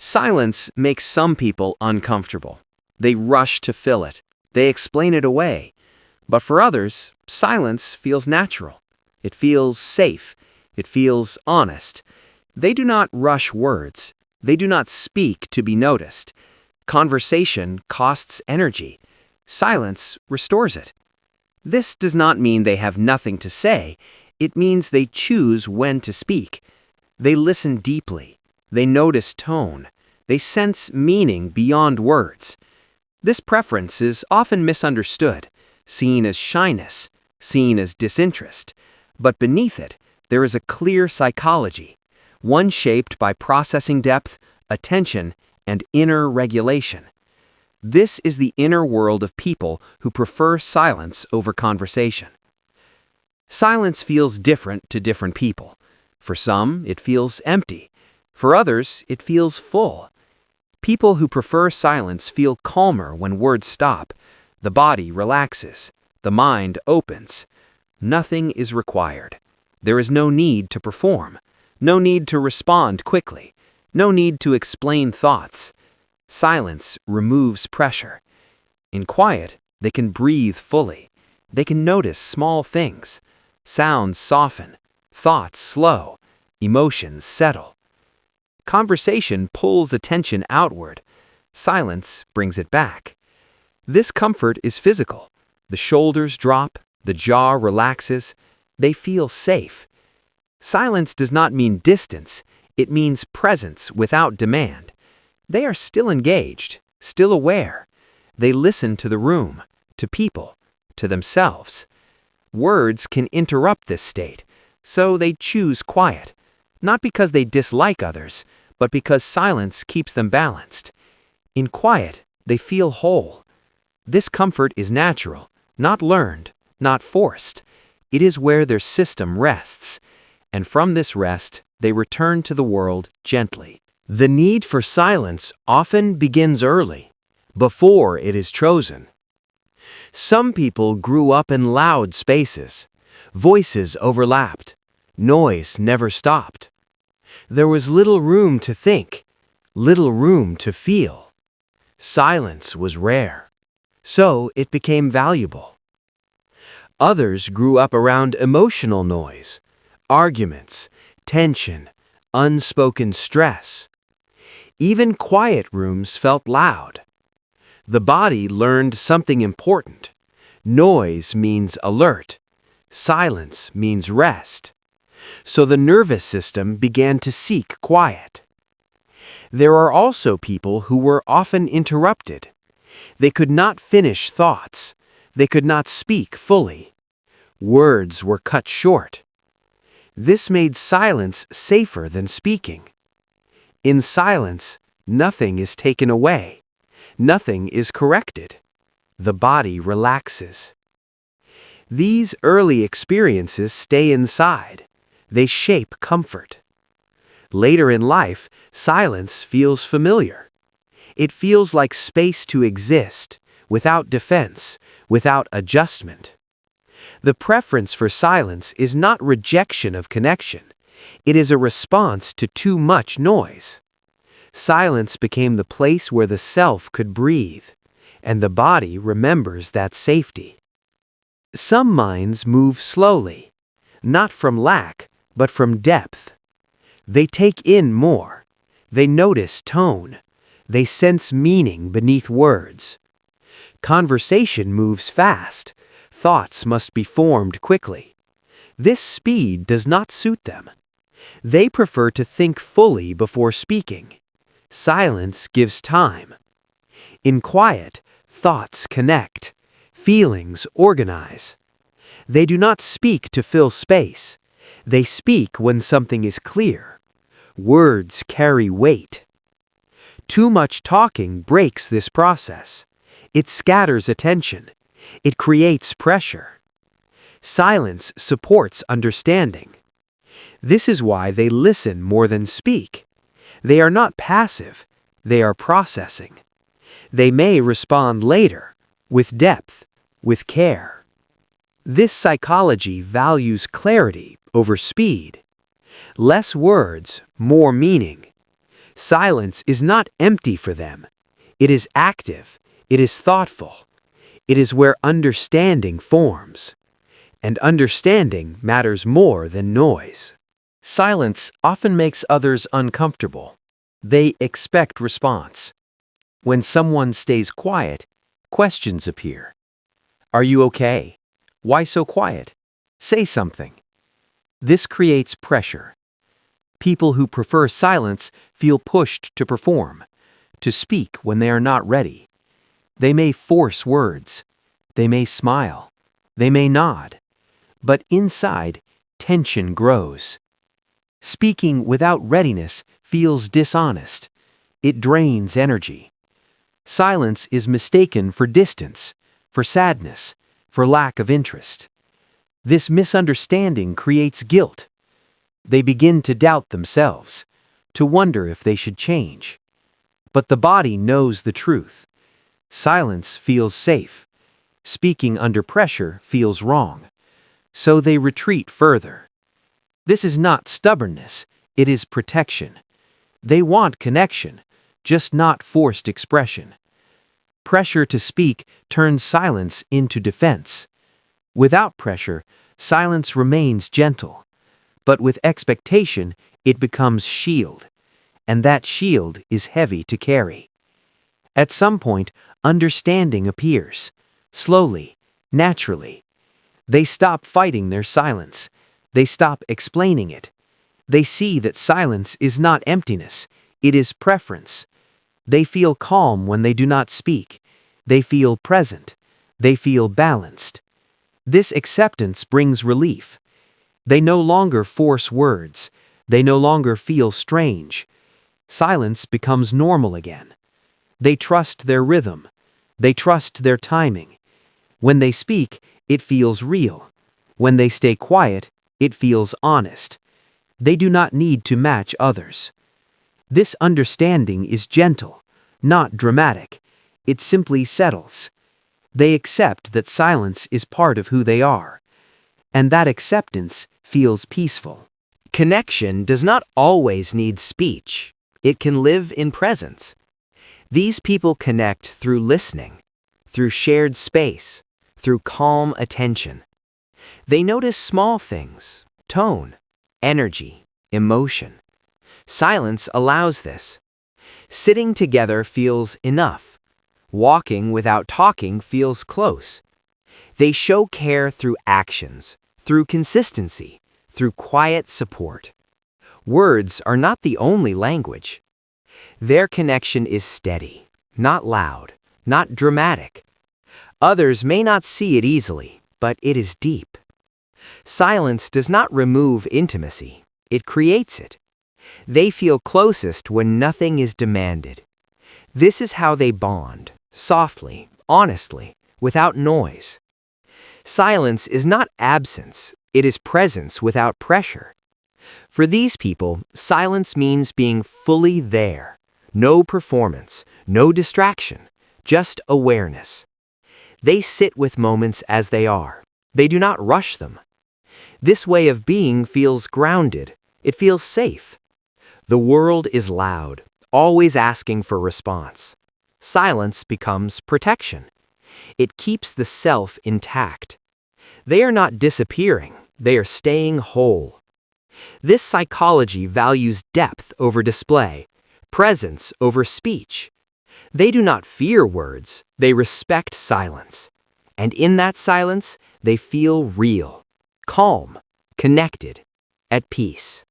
Silence makes some people uncomfortable. They rush to fill it. They explain it away. But for others, silence feels natural. It feels safe. It feels honest. They do not rush words. They do not speak to be noticed. Conversation costs energy. Silence restores it. This does not mean they have nothing to say. It means they choose when to speak. They listen deeply. They notice tone. They sense meaning beyond words. This preference is often misunderstood, seen as shyness, seen as disinterest. But beneath it, there is a clear psychology, one shaped by processing depth, attention, and inner regulation. This is the inner world of people who prefer silence over conversation. Silence feels different to different people. For some, it feels empty. For others, it feels full. People who prefer silence feel calmer when words stop. The body relaxes. The mind opens. Nothing is required. There is no need to perform. No need to respond quickly. No need to explain thoughts. Silence removes pressure. In quiet, they can breathe fully. They can notice small things. Sounds soften. Thoughts slow. Emotions settle. Conversation pulls attention outward. Silence brings it back. This comfort is physical. The shoulders drop. The jaw relaxes. They feel safe. Silence does not mean distance. It means presence without demand. They are still engaged, still aware. They listen to the room, to people, to themselves. Words can interrupt this state, so they choose quiet, not because they dislike others, but because silence keeps them balanced. In quiet, they feel whole. This comfort is natural, not learned, not forced. It is where their system rests, and from this rest, they return to the world gently. The need for silence often begins early, before it is chosen. Some people grew up in loud spaces. Voices overlapped. Noise never stopped. There was little room to think, little room to feel. Silence was rare, so it became valuable. Others grew up around emotional noise, arguments, tension, unspoken stress. Even quiet rooms felt loud. The body learned something important. Noise means alert. Silence means rest. So the nervous system began to seek quiet. There are also people who were often interrupted. They could not finish thoughts. They could not speak fully. Words were cut short. This made silence safer than speaking. In silence, nothing is taken away. Nothing is corrected. The body relaxes. These early experiences stay inside. They shape comfort. Later in life, silence feels familiar. It feels like space to exist, without defense, without adjustment. The preference for silence is not rejection of connection. It is a response to too much noise. Silence became the place where the self could breathe, and the body remembers that safety. Some minds move slowly, not from lack, but from depth. They take in more. They notice tone. They sense meaning beneath words. Conversation moves fast. Thoughts must be formed quickly. This speed does not suit them. They prefer to think fully before speaking. Silence gives time. In quiet, thoughts connect. Feelings organize. They do not speak to fill space. They speak when something is clear. Words carry weight. Too much talking breaks this process. It scatters attention. It creates pressure. Silence supports understanding. This is why they listen more than speak. They are not passive. They are processing. They may respond later, with depth, with care. This psychology values clarity over speed. Less words, more meaning. Silence is not empty for them. It is active. It is thoughtful. It is where understanding forms. And understanding matters more than noise. Silence often makes others uncomfortable. They expect response. When someone stays quiet, questions appear. Are you okay? Why so quiet? Say something. This creates pressure. People who prefer silence feel pushed to perform, to speak when they are not ready. They may force words. They may smile. They may nod. But inside, tension grows. Speaking without readiness feels dishonest. It drains energy. Silence is mistaken for distance, for sadness, for lack of interest. This misunderstanding creates guilt. They begin to doubt themselves, to wonder if they should change. But the body knows the truth. Silence feels safe. Speaking under pressure feels wrong. So they retreat further. This is not stubbornness, it is protection. They want connection, just not forced expression. Pressure to speak turns silence into defense. Without pressure, silence remains gentle. But with expectation, it becomes shield. And that shield is heavy to carry. At some point, understanding appears. Slowly, naturally. They stop fighting their silence. They stop explaining it. They see that silence is not emptiness, it is preference. They feel calm when they do not speak. They feel present. They feel balanced. This acceptance brings relief. They no longer force words. They no longer feel strange. Silence becomes normal again. They trust their rhythm. They trust their timing. When they speak, it feels real. When they stay quiet, it feels honest. They do not need to match others. This understanding is gentle, not dramatic. It simply settles. They accept that silence is part of who they are. And that acceptance feels peaceful. Connection does not always need speech. It can live in presence. These people connect through listening, through shared space, through calm attention. They notice small things, tone, energy, emotion. Silence allows this. Sitting together feels enough. Walking without talking feels close. They show care through actions, through consistency, through quiet support. Words are not the only language. Their connection is steady, not loud, not dramatic. Others may not see it easily, but it is deep. Silence does not remove intimacy, it creates it. They feel closest when nothing is demanded. This is how they bond, softly, honestly, without noise. Silence is not absence, it is presence without pressure. For these people, silence means being fully there. No performance, no distraction, just awareness. They sit with moments as they are. They do not rush them. This way of being feels grounded. It feels safe. The world is loud, always asking for response. Silence becomes protection. It keeps the self intact. They are not disappearing, they are staying whole. This psychology values depth over display, presence over speech. They do not fear words, they respect silence. And in that silence, they feel real, calm, connected, at peace.